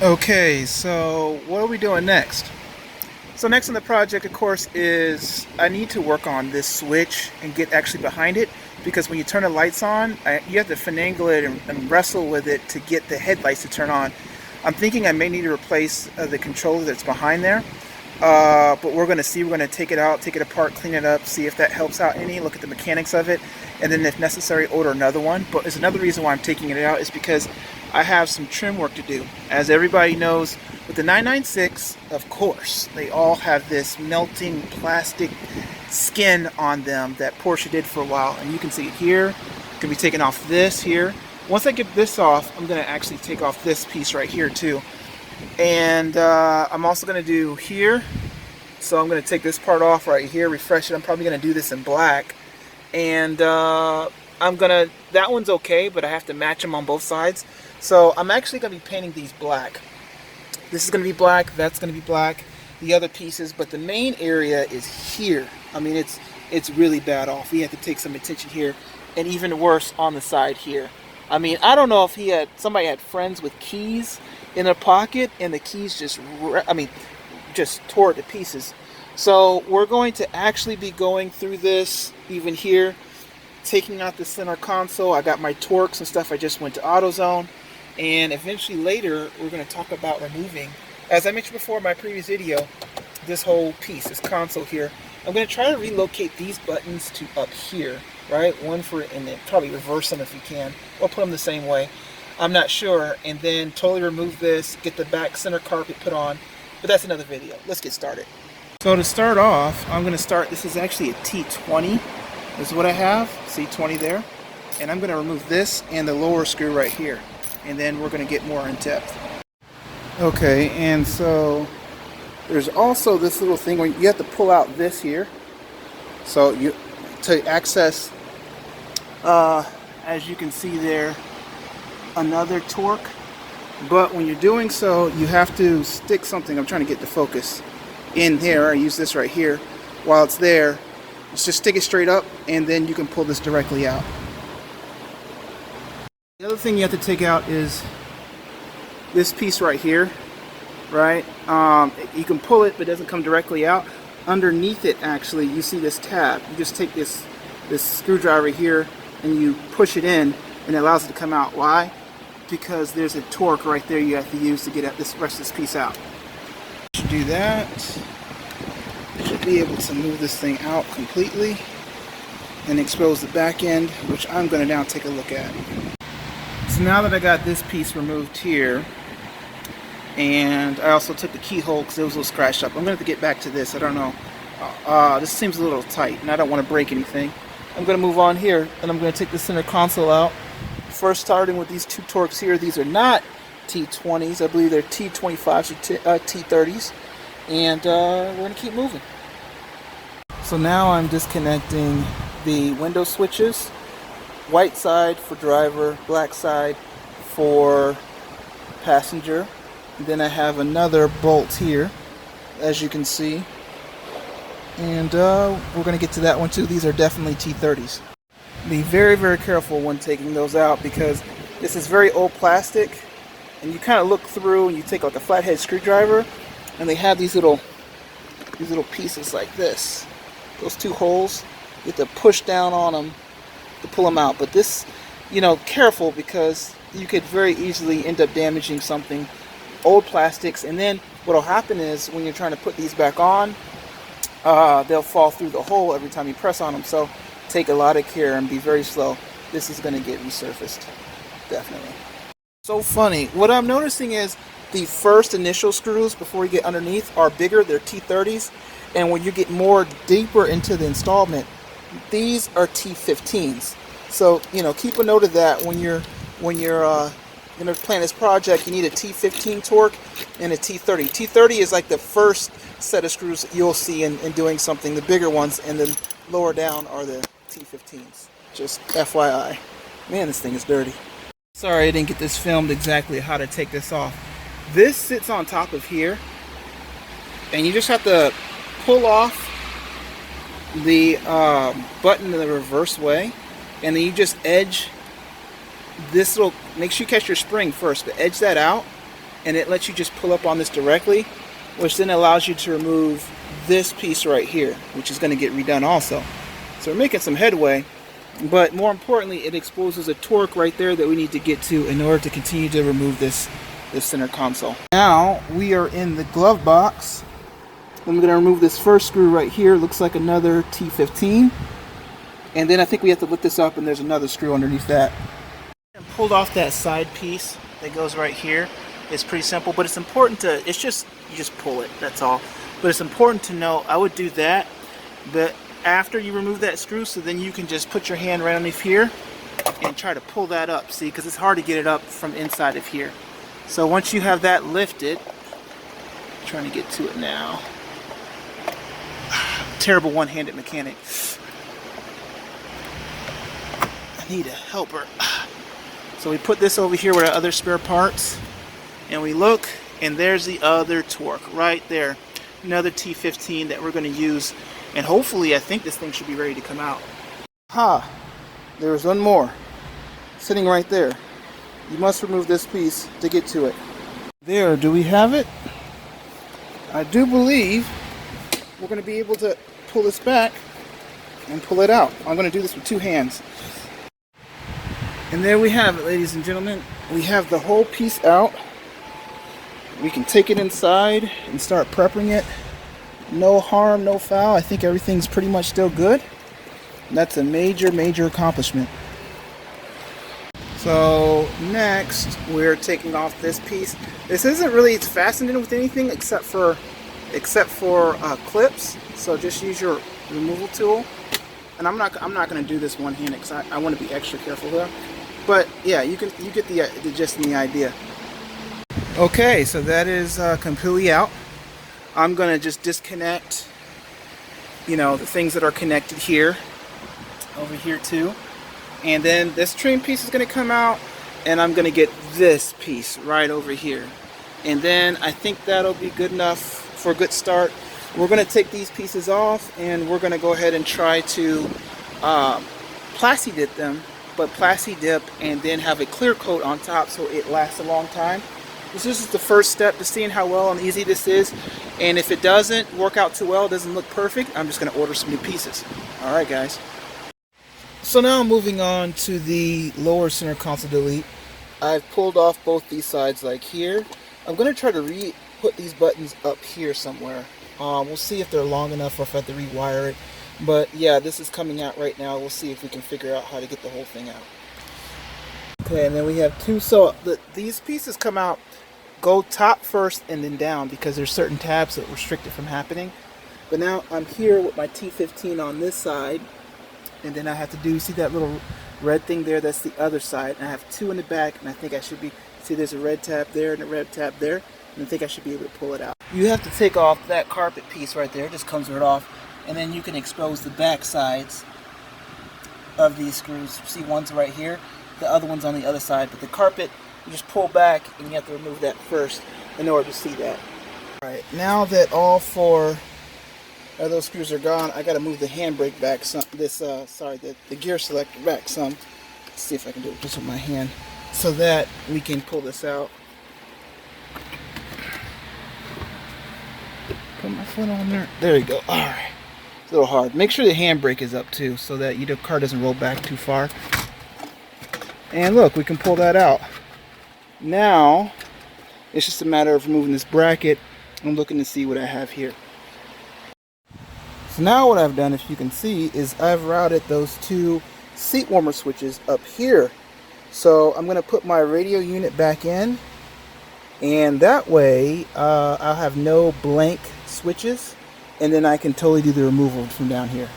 Okay, so what are we doing next? So next on the project, of course, is I need to work on this switch and get actually behind it, because when you turn the lights on, you have to finagle it and wrestle with it to get the headlights to turn on. I'm thinking I may need to replace the controller that's behind there, but we're going to see. We're going to take it out, take it apart, clean it up, see if that helps out any, look at the mechanics of it, and then if necessary, order another one. But there's another reason why I'm taking it out is because I have some trim work to do. As everybody knows, with the 996, of course, they all have this melting plastic skin on them that Porsche did for a while. And you can see it here. I'm going to be taking off this here. Once I get this off, I'm going to actually take off this piece right here too. And I'm also going to do here. So I'm going to take this part off right here, refresh it. I'm probably going to do this in black. And that one's okay, but I have to match them on both sides. So I'm actually going to be painting these black. This is going to be black, that's going to be black, the other pieces, but the main area is here. I mean, it's really bad off. We have to take some attention here, and even worse on the side here. I mean, I don't know if somebody had friends with keys in their pocket, and the keys just tore it to pieces. So we're going to actually be going through this even here, taking out the center console. I got my Torx and stuff. I just went to AutoZone. And eventually later, we're going to talk about removing, as I mentioned before in my previous video, this whole piece, this console here. I'm going to try to relocate these buttons to up here, right? One for, and then probably reverse them if you can, or put them the same way. I'm not sure. And then totally remove this, get the back center carpet put on. But that's another video. Let's get started. So to start off, I'm going to start, this is actually a T20. This is what I have, C20 there. And I'm going to remove this and the lower screw right here. And then we're going to get more in depth. Okay, and so there's also this little thing where you have to pull out this here. So to access, as you can see there, another torque. But when you're doing so, you have to stick something. I'm trying to get the focus in here. I use this right here. While it's there, just stick it straight up, and then you can pull this directly out. The other thing you have to take out is this piece right here, right? You can pull it, but it doesn't come directly out. Underneath it, actually, you see this tab. You just take this screwdriver here and you push it in, and it allows it to come out. Why? Because there's a torque right there you have to use to get at this rest of this piece out. To do that, you should be able to move this thing out completely and expose the back end, which I'm going to now take a look at. So now that I got this piece removed here, and I also took the keyhole because it was a little scratched up. I'm going to have to get back to this. I don't know. This seems a little tight, and I don't want to break anything. I'm going to move on here, and I'm going to take the center console out. First, starting with these two Torx here. These are not T20s. I believe they're T25s or T30s. And we're going to keep moving. So now I'm disconnecting the window switches. White side for driver, black side for passenger. And then I have another bolt here, as you can see. And we're going to get to that one too. These are definitely T30s. Be very, very careful when taking those out, because this is very old plastic. And you kind of look through and you take like a flathead screwdriver, and they have these little pieces like this. Those two holes, you have to push down on them to pull them out. But this, careful, because you could very easily end up damaging something. Old plastics, and then what will happen is when you're trying to put these back on, they'll fall through the hole every time you press on them. So take a lot of care and be very slow. This is going to get resurfaced, definitely. So funny. What I'm noticing is the first initial screws before you get underneath are bigger. They're T30s, and when you get more deeper into the installment, these are T15s. So keep a note of that when you're going to plan this project. You need a T15 torque and a T30. T30 is like the first set of screws that you'll see in doing something. The bigger ones, and then lower down are the T15s. Just FYI. Man, this thing is dirty. Sorry I didn't get this filmed exactly how to take this off. This sits on top of here, and you just have to pull off the button in the reverse way, and then you just edge this little, make sure you catch your spring first, but edge that out, and it lets you just pull up on this directly, which then allows you to remove this piece right here, which is going to get redone also. So we're making some headway, but more importantly, it exposes a torque right there that we need to get to in order to continue to remove this center console. Now we are in the glove box. I'm going to remove this first screw right here. Looks like another T15. And then I think we have to lift this up, and there's another screw underneath that. I pulled off that side piece that goes right here. It's pretty simple, but it's important to, you just pull it, that's all. But it's important to know, I would do that, but after you remove that screw, so then you can just put your hand right underneath here and try to pull that up, see, because it's hard to get it up from inside of here. So once you have that lifted, I'm trying to get to it now. Terrible one-handed mechanic. I need a helper. So we put this over here with our other spare parts, and we look, and there's the other torque right there. Another T15 that we're going to use, and hopefully I think this thing should be ready to come out. There's one more sitting right there. You must remove this piece to get to it. There, do we have it? I do believe we're going to be able to pull this back and pull it out. I'm going to do this with two hands. And there we have it, ladies and gentlemen. We have the whole piece out. We can take it inside and start prepping it. No harm, no foul. I think everything's pretty much still good. And that's a major, major accomplishment. So next, we're taking off this piece. This isn't really fastened in with anything except for clips. So just use your removal tool. And I'm not going to do this one-handed because I want to be extra careful there. But yeah, you get the gist and the idea. Okay, so that is completely out. I'm going to just disconnect, the things that are connected here, over here too. And then this trim piece is going to come out, and I'm going to get this piece right over here. And then I think that'll be good enough for a good start. We're going to take these pieces off, and we're going to go ahead and try to plasti dip them, but plasti dip and then have a clear coat on top so it lasts a long time. This is the first step to seeing how well and easy this is. And if it doesn't work out too well, it doesn't look perfect, I'm just going to order some new pieces. Alright guys. So now moving on to the lower center console delete. I've pulled off both these sides like here. I'm going to try to put these buttons up here somewhere. We'll see if they're long enough or if I have to rewire it. But yeah, this is coming out right now. We'll see if we can figure out how to get the whole thing out. Okay, and then we have two. So these pieces come out, go top first and then down because there's certain tabs that restrict it from happening. But now I'm here with my T15 on this side. And then I have to do, see that little red thing there? That's the other side. And I have two in the back, and I think I should be, see there's a red tab there and a red tab there. And I think I should be able to pull it out. You have to take off that carpet piece right there. It just comes right off. And then you can expose the back sides of these screws. See, one's right here, the other one's on the other side. But the carpet, you just pull back, and you have to remove that first in order to see that. All right, now that all four of those screws are gone, I got to move the handbrake back some. The gear selector back some. Let's see if I can do it just with my hand, so that we can pull this out. Put my foot on there. There you go. All right. It's a little hard. Make sure the handbrake is up too, so that your car doesn't roll back too far. And look, we can pull that out. Now, it's just a matter of removing this bracket. I'm looking to see what I have here. So now what I've done, if you can see, is I've routed those two seat warmer switches up here. So I'm going to put my radio unit back in, and that way I'll have no blank switches, and then I can totally do the removal from down here.